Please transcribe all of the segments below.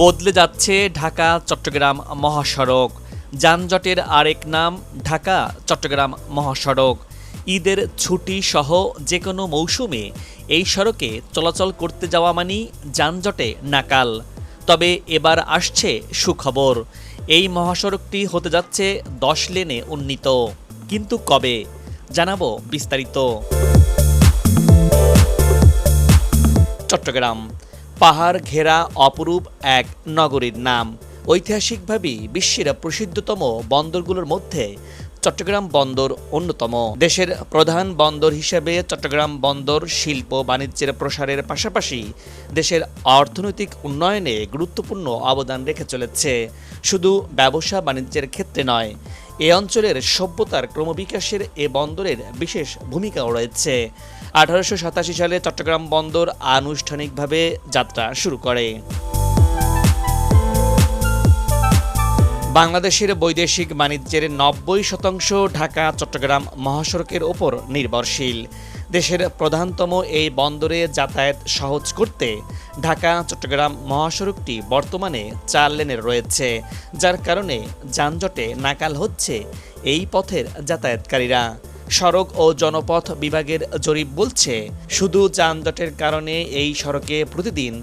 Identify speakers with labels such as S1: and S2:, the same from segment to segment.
S1: বদলে যাচ্ছে ঢাকা চট্টগ্রাম মহাসড়ক। যানজটের আরেক নাম ঢাকা চট্টগ্রাম মহাসড়ক। ঈদের ছুটি সহ যে কোনো মৌসুমে এই সড়কে চলাচল করতে যাওয়া মানেই যানজটে নাকাল। তবে এবার আসছে সুখবর, এই মহাসড়কটি হতে যাচ্ছে 10 লেনে উন্নীত। কিন্তু কবে, জানাবো বিস্তারিত। চট্টগ্রাম পাহাড় ঘেরা অপরূপ এক নগরীর নাম। ঐতিহাসিকভাবেই বিশ্বের প্রসিদ্ধতম বন্দরগুলোর মধ্যে চট্টগ্রাম বন্দর অন্যতম। দেশের প্রধান বন্দর হিসেবে চট্টগ্রাম বন্দর শিল্প বাণিজ্যের প্রসারের পাশাপাশি দেশের অর্থনৈতিক উন্নয়নে গুরুত্বপূর্ণ অবদান রেখে চলেছে। শুধু ব্যবসা বাণিজ্যের ক্ষেত্রে নয়, এ অঞ্চলের সভ্যতার ক্রমবিকাশের এ বন্দরের বিশেষ ভূমিকাও রয়েছে। 1887 সালে চট্টগ্রাম বন্দর আনুষ্ঠানিকভাবে যাত্রা শুরু করে। বাংলাদেশের বৈদেশিক বাণিজ্যের 90% ঢাকা চট্টগ্রাম মহাসড়কের ওপর নির্ভরশীল। দেশের প্রধানতম এই বন্দরে যাতায়াত সহজ করতে ঢাকা চট্টগ্রাম মহাসড়কটি বর্তমানে 4 লেনের রয়েছে, যার কারণে যানজটে নাকাল হচ্ছে এই পথের যাতায়াতকারীরা। সড়ক ও জনপথ বিভাগের জরিপ বলছে, শুধু যানজটের কারণে এই সড়কে প্রতিদিন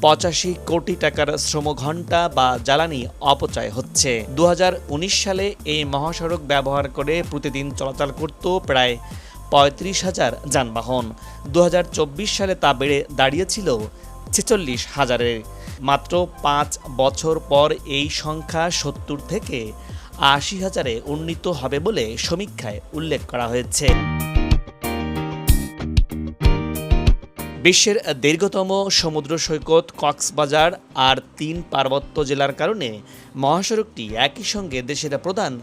S1: 85 কোটি টাকার শ্রমঘণ্টা বা জ্বালানি অপচয় হচ্ছে। 2019 সালে এই মহাসড়ক ব্যবহার করে প্রতিদিন চলাচল করত প্রায় 35,000 যানবাহন। 2024 সালে তা বেড়ে দাঁড়িয়েছিল 46,000-এ। মাত্র 5 বছর পর এই সংখ্যা 70 থেকে 80,000-এ উন্নীত হবে বলে সমীক্ষায় উল্লেখ করা হয়েছে। বিশ্বের দীর্ঘতম সমুদ্র সৈকত কক্সবাজার আর 3 পার্বত্য জেলার কারণে মহাসড়কটি একই সঙ্গে দেশের প্রধান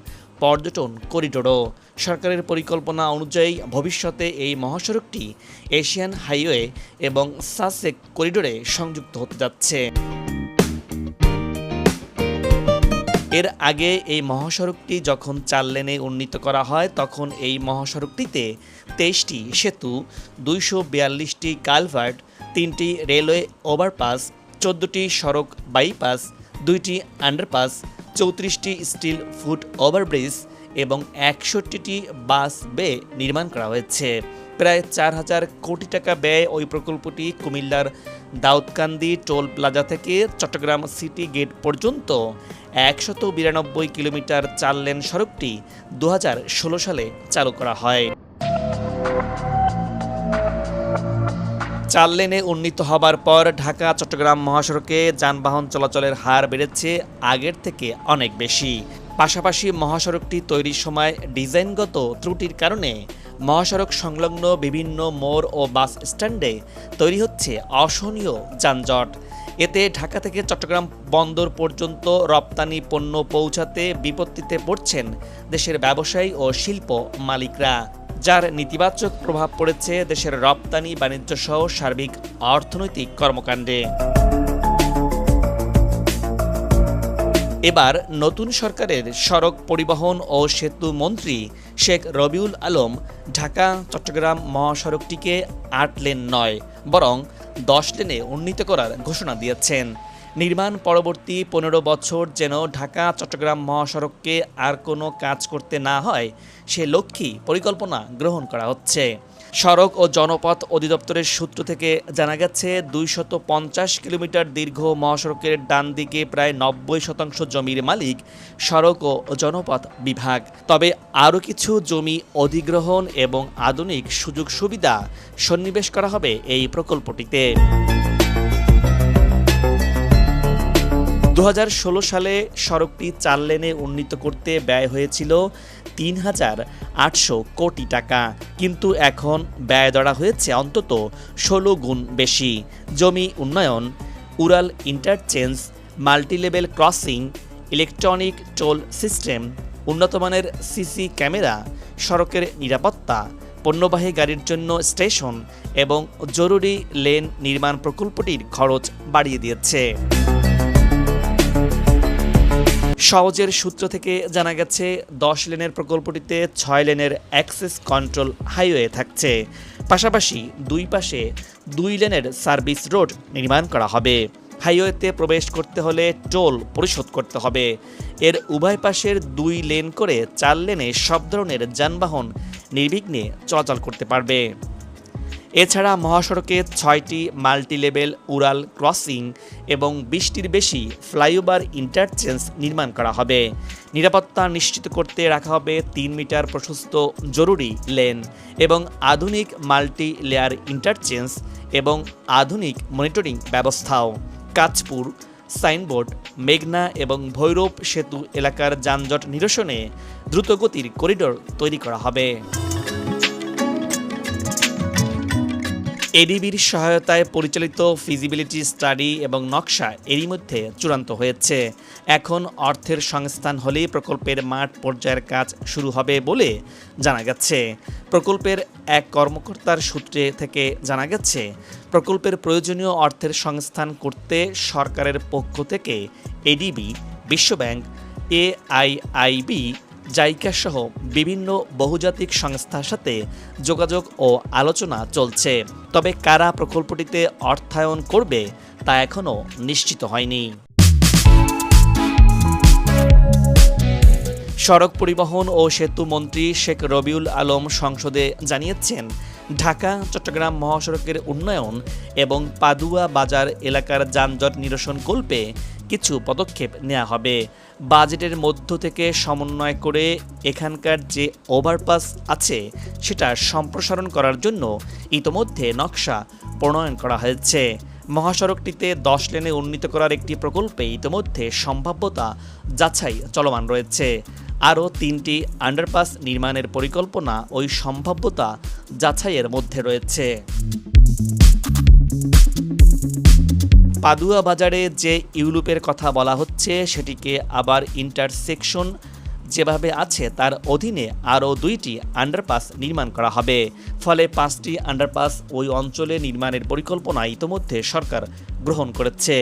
S1: পর্যটন করিডোরও। সরকারের পরিকল্পনা অনুযায়ী ভবিষ্যতে এই মহাসড়কটি এশিয়ান হাইওয়ে এবং সাসেক করিডোরে সংযুক্ত হতে যাচ্ছে। এর আগে এই মহাসড়কটি যখন 4 লেনে উন্নীত করা হয়, তখন এই মহাসড়কটিতে 23টি সেতু, 242টি কালভার্ট, 3টি রেলওয়ে ওভারপাস, 14টি সড়ক বাইপাস, 2টি আন্ডারপাস, 34টি স্টিল ফুট ওভারব্রিজ এবং 61টি বাস বে নির্মাণ করা হয়েছে। প্রায় 4,000 কোটি টাকা ব্যয় ওই প্রকল্পটি কুমিল্লার দাউদকান্দি টোল প্লাজা থেকে চট্টগ্রাম সিটি গেট পর্যন্ত 192 কিলোমিটার 4 লেন সড়কটি 2016 সালে চালু করা হয়। 4 লেনে উন্নীত হবার পর ঢাকা চট্টগ্রাম মহাসড়কে যানবাহন চলাচলের হার বেড়েছে আগের থেকে অনেক বেশি। পাশাপাশি মহাসড়কটি তৈরির সময় ডিজাইনগত ত্রুটির কারণে মহাসড়ক সংলগ্ন বিভিন্ন মোড় ও বাস স্ট্যান্ডে তৈরি হচ্ছে অসহনীয় যানজট। এতে ঢাকা থেকে চট্টগ্রাম বন্দর পর্যন্ত রপ্তানি পণ্য পৌঁছাতে বিপত্তিতে পড়ছেন দেশের ব্যবসায়ী ও শিল্প মালিকরা, যার নেতিবাচক প্রভাব পড়েছে দেশের রপ্তানি বাণিজ্য সহ সার্বিক অর্থনৈতিক কর্মকাণ্ডে। এবার নতুন সরকারের সড়ক পরিবহন ও সেতু মন্ত্রী শেখ রবিউল আলম ঢাকা চট্টগ্রাম মহাসড়কটিকে 8 লেন নয়, বরং 10 লেনে উন্নীত করার ঘোষণা দিয়েছেন। নির্মাণ পরবর্তী 15 বছর যেন ঢাকা চট্টগ্রাম মহাসড়ককে আর কোনো কাজ করতে না হয়, সে লক্ষ্যেই পরিকল্পনা গ্রহণ করা হচ্ছে। সড়ক ও জনপথ অধিদপ্তরের সূত্র থেকে জানা গেছে, 250 কিলোমিটার দীর্ঘ মহাসড়কের ডান দিকে প্রায় 90% জমির মালিক সড়ক ও জনপথ বিভাগ। তবে আরও কিছু জমি অধিগ্রহণ এবং আধুনিক সুযোগ সুবিধা সন্নিবেশ করা হবে এই প্রকল্পটিতে। 2016 সালে সড়কটি 4 লেনে উন্নীত করতে ব্যয় হয়েছিল 3,800 কোটি টাকা, কিন্তু এখন ব্যয় ধরা হয়েছে অন্তত 16 গুণ বেশি। জমি উন্নয়ন, উড়াল interchange, multilevel crossing, electronic toll system, উন্নতমানের সিসি ক্যামেরা, সড়কের নিরাপত্তা, পণ্যবাহী গাড়ির জন্য স্টেশন এবং জরুরি লেন নির্মাণ প্রকল্পটির খরচ বাড়িয়ে দিয়েছে। সওজের সূত্র থেকে জানা গেছে, 10 লেনের প্রকল্পটিতে 6 লেনের অ্যাক্সেস কন্ট্রোল হাইওয়ে থাকছে। পাশাপাশি দুই পাশে 2 লেনের সার্ভিস রোড নির্মাণ করা হবে। হাইওয়েতে প্রবেশ করতে হলে টোল পরিশোধ করতে হবে। এর উভয় পাশের 2 লেন করে 4 লেনে সব ধরনের যানবাহন নির্বিঘ্নে চলাচল করতে পারবে। এছাড়া মহাসড়কে 6টি মাল্টিলেভেল উড়াল ক্রসিং এবং 20টির বেশি ফ্লাইওভার ইন্টারচেঞ্জ নির্মাণ করা হবে। নিরাপত্তা নিশ্চিত করতে রাখা হবে 3 মিটার প্রশস্ত জরুরি লেন এবং আধুনিক মাল্টি লেয়ার ইন্টারচেঞ্জ এবং আধুনিক মনিটরিং ব্যবস্থাও। কাঁচপুর, সাইনবোর্ড, মেঘনা এবং ভৈরব সেতু এলাকার যানজট নিরসনে দ্রুতগতির করিডোর তৈরি করা হবে। এডিবির সহায়তায় পরিচালিত ফিজিবিলিটি স্টাডি এবং নকশা এরই মধ্যে চূড়ান্ত হয়েছে। এখন অর্থের সংস্থান হলেই প্রকল্পের মাঠ পর্যায়ের কাজ শুরু হবে বলে জানা গেছে। প্রকল্পের এক কর্মকর্তার সূত্রে থেকে জানা গেছে, প্রকল্পের প্রয়োজনীয় অর্থের সংস্থান করতে সরকারের পক্ষ থেকে এডিবি, বিশ্বব্যাংক, এআইআইবি, জাইকা সহ বিভিন্ন বহুজাতিক সংস্থার সাথে যোগাযোগ ও আলোচনা চলছে। তবে কারা প্রকল্পটিতে অর্থায়ন করবে তা এখনও নিশ্চিত হয়নি। সড়ক পরিবহন ও সেতু মন্ত্রী শেখ রবিউল আলম সংসদে জানিয়েছেন, ঢাকা চট্টগ্রাম মহাসড়কের উন্নয়ন এবং পাদুয়া বাজার এলাকার যানজট নিরসনকল্পে কিছু পদক্ষেপ নেওয়া হবে। বাজেটের মধ্য থেকে সমন্বয় করে এখানকার যে ওভারপাস আছে সেটা সম্প্রসারণ করার জন্য ইতোমধ্যে নকশা প্রণয়ন করা হয়েছে। মহাসড়কটিতে 10 লেনে উন্নীত করার একটি প্রকল্পে ইতোমধ্যে সম্ভাব্যতা যাচাই চলমান রয়েছে। আরও 3টি আন্ডারপাস নির্মাণের পরিকল্পনা ওই সম্ভাব্যতা যাচাইয়ের মধ্যে রয়েছে। পাদুয়া বাজারে যে ইউলুপের কথা বলা হচ্ছে সেটিকে আবার ইন্টারসেকশন যেভাবে আছে তার অধীনে আরও 2টি আন্ডারপাস নির্মাণ করা হবে। ফলে 5টি আন্ডারপাস ওই অঞ্চলে নির্মাণের পরিকল্পনা ইতোমধ্যে সরকার গ্রহণ করেছে।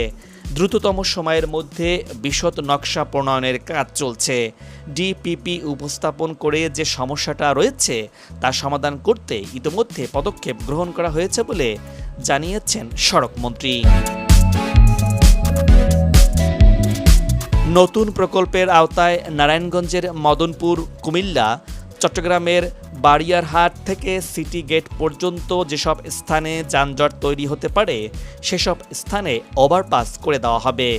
S1: দ্রুততম সময়ের মধ্যে বিশদ নকশা প্রণয়নের কাজ চলছে। ডিপিপি উপস্থাপন করে যে সমস্যাটা রয়েছে তা সমাধান করতে ইতোমধ্যে পদক্ষেপ গ্রহণ করা হয়েছে বলে জানিয়েছেন সড়কমন্ত্রী। নতুন প্রকল্পের আওতায় নারায়ণগঞ্জের মদনপুর, কুমিল্লা, চট্টগ্রামের বাড়িয়ারহাট থেকে সিটি গেট পর্যন্ত যেসব স্থানে যানজট তৈরি হতে পারে সেসব স্থানে ওভারপাস করে দেওয়া হবে।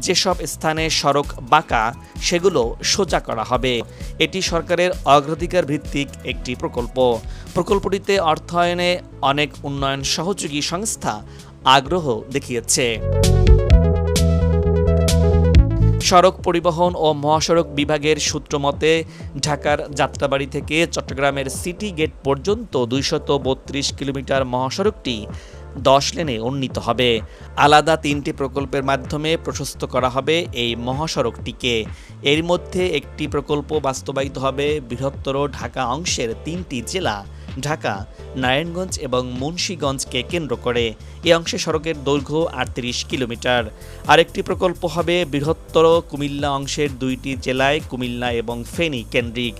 S1: যেসব স্থানে সড়ক বাঁকা সেগুলো সোজা করা হবে। এটি সরকারের অগ্রাধিকার ভিত্তিক একটি প্রকল্প। প্রকল্পটিতে অর্থায়নে অনেক উন্নয়ন সহযোগী সংস্থা আগ্রহ দেখিয়েছে। সড়ক পরিবহন ও মহাসড়ক বিভাগের সূত্র মতে ঢাকার যাত্রাবাড়ি থেকে চট্টগ্রামের সিটি গেট পর্যন্ত 232 কিলোমিটার মহাসড়কটি 10 লেনে উন্নীত হবে। আলাদা 3টি প্রকল্পের মাধ্যমে প্রশস্ত করা হবে এই মহাসড়কটিকে। এর মধ্যে একটি প্রকল্প বাস্তবায়িত হবে বৃহত্তর ঢাকা অংশের 3টি জেলা ঢাকা, নারায়ণগঞ্জ এবং মুন্সিগঞ্জকে কেন্দ্র করে। এই অংশে সড়কের দৈর্ঘ্য 38 কিলোমিটার। আরেকটি প্রকল্প হবে বৃহত্তর কুমিল্লা অংশের 2টি জেলায় কুমিল্লা এবং ফেনী কেন্দ্রিক।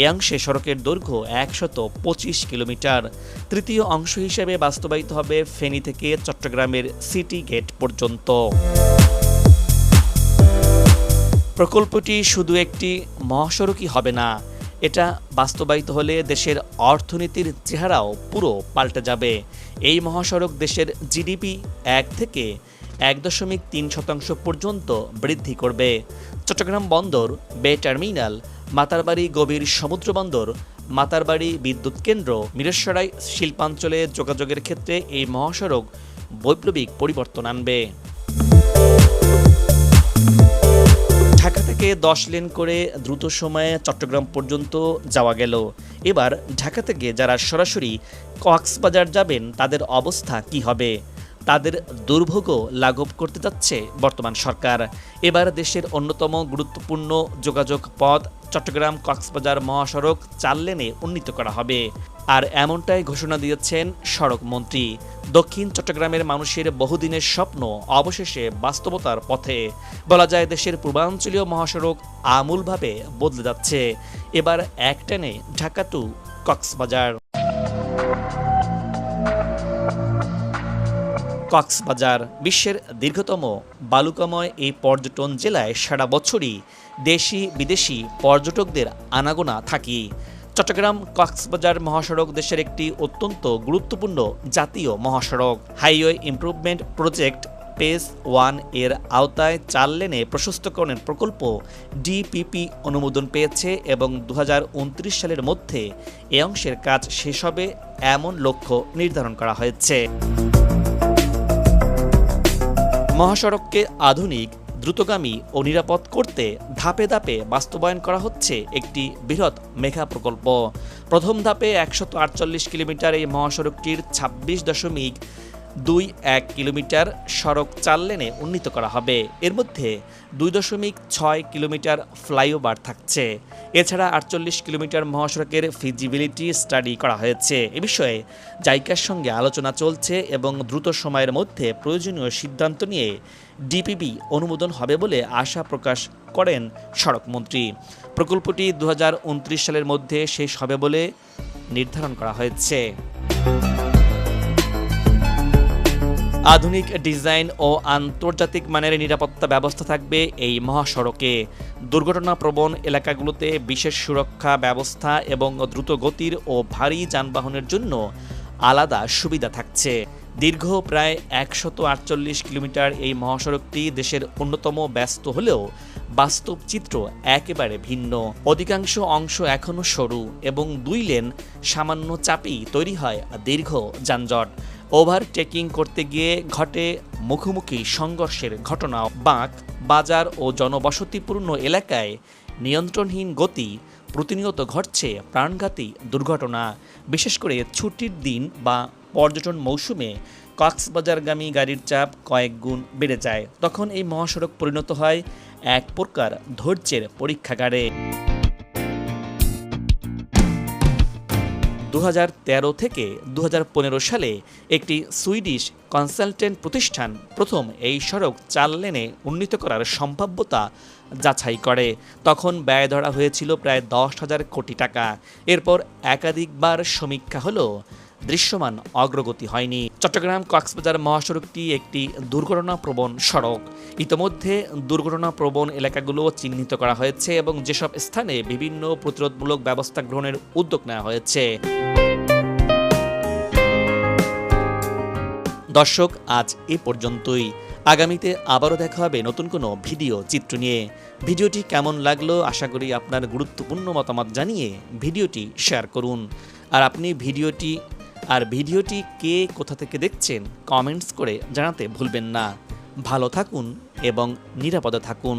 S1: এ অংশে সড়কের দৈর্ঘ্য 125 কিলোমিটার। তৃতীয় অংশ হিসেবে বাস্তবায়িত হবে ফেনী থেকে চট্টগ্রামের সিটি গেট পর্যন্ত। প্রকল্পটি শুধু একটি মহাসড়কই হবে না, এটা বাস্তবায়িত হলে দেশের অর্থনীতির চেহারাও পুরো পাল্টে যাবে। এই মহাসড়ক দেশের জিডিপি 1 থেকে 1.3% পর্যন্ত বৃদ্ধি করবে। চট্টগ্রাম বন্দর, বে টার্মিনাল, মাতারবাড়ি গভীর সমুদ্র বন্দর, মাতারবাড়ি বিদ্যুৎ কেন্দ্র, মিরসরাই শিল্পাঞ্চলে যোগাযোগের ক্ষেত্রে এই মহাসড়ক বৈপ্লবিক পরিবর্তন আনবে। ঢাকা থেকে 10 লেন করে দ্রুত সময়ে চট্টগ্রাম পর্যন্ত যাওয়া গেল। এবার ঢাকা থেকে যারা সরাসরি কক্সবাজার যাবেন তাদের অবস্থা কি হবে? তাদের দুর্ভোগও লাঘব করতে যাচ্ছে বর্তমান সরকার। এবার দেশের অন্যতম গুরুত্বপূর্ণ যোগাযোগ পথ চট্টগ্রাম কক্সবাজার মহাসড়ক 4 লেনে উন্নীত করা হবে। আর এমনটাই ঘোষণা দিয়েছেন সড়ক মন্ত্রী। দক্ষিণ চট্টগ্রামের মানুষের বহুদিনের স্বপ্ন অবশেষে বাস্তবতার পথে। বলা যায় দেশের পূর্বাঞ্চলীয় মহাসড়ক আমূলভাবে বদলে যাচ্ছে। এবার একটানে ঢাকা টু কক্সবাজার। কক্সবাজার বিশ্বের দীর্ঘতম বালুকাময় এই পর্যটন জেলায় সারা বছরই দেশি বিদেশি পর্যটকদের আনাগোনা থাকে। চট্টগ্রাম কক্সবাজার মহাসড়ক দেশের একটি অত্যন্ত গুরুত্বপূর্ণ জাতীয় মহাসড়ক। হাইওয়ে ইমপ্রুভমেন্ট প্রজেক্ট পেজ 1 এর আওতায় 4 লেনে প্রশস্তকরণের প্রকল্প ডিপিপি অনুমোদন পেয়েছে এবং 2029 সালের মধ্যে এ অংশের কাজ শেষ হবে এমন লক্ষ্য নির্ধারণ করা হয়েছে। মহাসড়ককে আধুনিক, দ্রুতগামী ও নিরাপদ করতে ধাপে ধাপে বাস্তবায়ন করা হচ্ছে একটি বৃহৎ মেগা প্রকল্প। প্রথম ধাপে 148 কিলোমিটার এই মহাসড়কটির 26.21 কিলোমিটার সড়ক 4 লেনে উন্নীত করা হবে। এর মধ্যে 2.6 কিলোমিটার ফ্লাইওভার থাকছে। এছাড়া 48 কিলোমিটার মহাসড়কের ফিজিবিলিটি স্টাডি করা হয়েছে। এ বিষয়ে জাইকার সঙ্গে আলোচনা চলছে এবং দ্রুত সময়ের মধ্যে প্রয়োজনীয় সিদ্ধান্ত নিয়ে ডিপিপি অনুমোদন হবে বলে আশা প্রকাশ করেন সড়কমন্ত্রী। প্রকল্পটি 2029 সালের মধ্যে শেষ হবে বলে নির্ধারণ করা হয়েছে। আধুনিক ডিজাইন ও আন্তর্জাতিক মানের নিরাপত্তা ব্যবস্থা থাকবে এই মহাসড়কে। দুর্ঘটনাপ্রবণ এলাকাগুলোতে বিশেষ সুরক্ষা ব্যবস্থা এবং দ্রুত গতির ও ভারী যানবাহনের জন্য আলাদা সুবিধা থাকছে। দীর্ঘ প্রায় 148 কিলোমিটার এই মহাসড়কটি দেশের অন্যতম ব্যস্ত হলেও বাস্তব চিত্র একেবারে ভিন্ন। অধিকাংশ অংশ এখনও সরু এবং 2 লেন সামান্য চাপেই তৈরি হয় দীর্ঘ যানজট। ওভারটেকিং করতে গিয়ে ঘটে মুখোমুখি সংঘর্ষের ঘটনা। বাঁক, বাজার ও জনবসতিপূর্ণ এলাকায় নিয়ন্ত্রণহীন গতি, প্রতিনিয়ত ঘটছে প্রাণঘাতী দুর্ঘটনা। বিশেষ করে ছুটির দিন বা পর্যটন মৌসুমে কক্সবাজারগামী গাড়ির চাপ কয়েক গুণ বেড়ে যায়। তখন এই মহাসড়ক পরিণত হয় এক প্রকার ধৈর্যের পরীক্ষাগারে। 2013 থেকে 2015 সালে একটি সুইডিশ কনসালটেন্ট প্রতিষ্ঠান প্রথম এই সড়ক 4 লেনে উন্নীত করার সম্ভাব্যতা যাচাই করে। তখন ব্যয় ধরা হয়েছিল প্রায় 10,000 কোটি টাকা। এরপর একাধিকবার সমীক্ষা হলো, দৃশ্যমান অগ্রগতি হয়নি। চট্টগ্রাম কক্সবাজার মহাসড়কটি একটি দুর্ঘটনাপ্রবণ সড়ক। ইতোমধ্যে দুর্ঘটনাপ্রবণ এলাকাগুলো চিহ্নিত করা হয়েছে এবং যেসব স্থানে বিভিন্ন প্রতিরোধমূলক ব্যবস্থা গ্রহণের উদ্যোগ নেওয়া হয়েছে। দর্শক, আজ এ পর্যন্তই। আগামীতে আবারও দেখা হবে নতুন কোনো ভিডিও চিত্র নিয়ে। ভিডিওটি কেমন লাগলো আশা করি আপনার গুরুত্বপূর্ণ মতামত জানিয়ে ভিডিওটি শেয়ার করুন। আর আপনি ভিডিওটি কে কোথা থেকে দেখছেন কমেন্টস করে জানাতে ভুলবেন না। ভালো থাকুন এবং নিরাপদে থাকুন।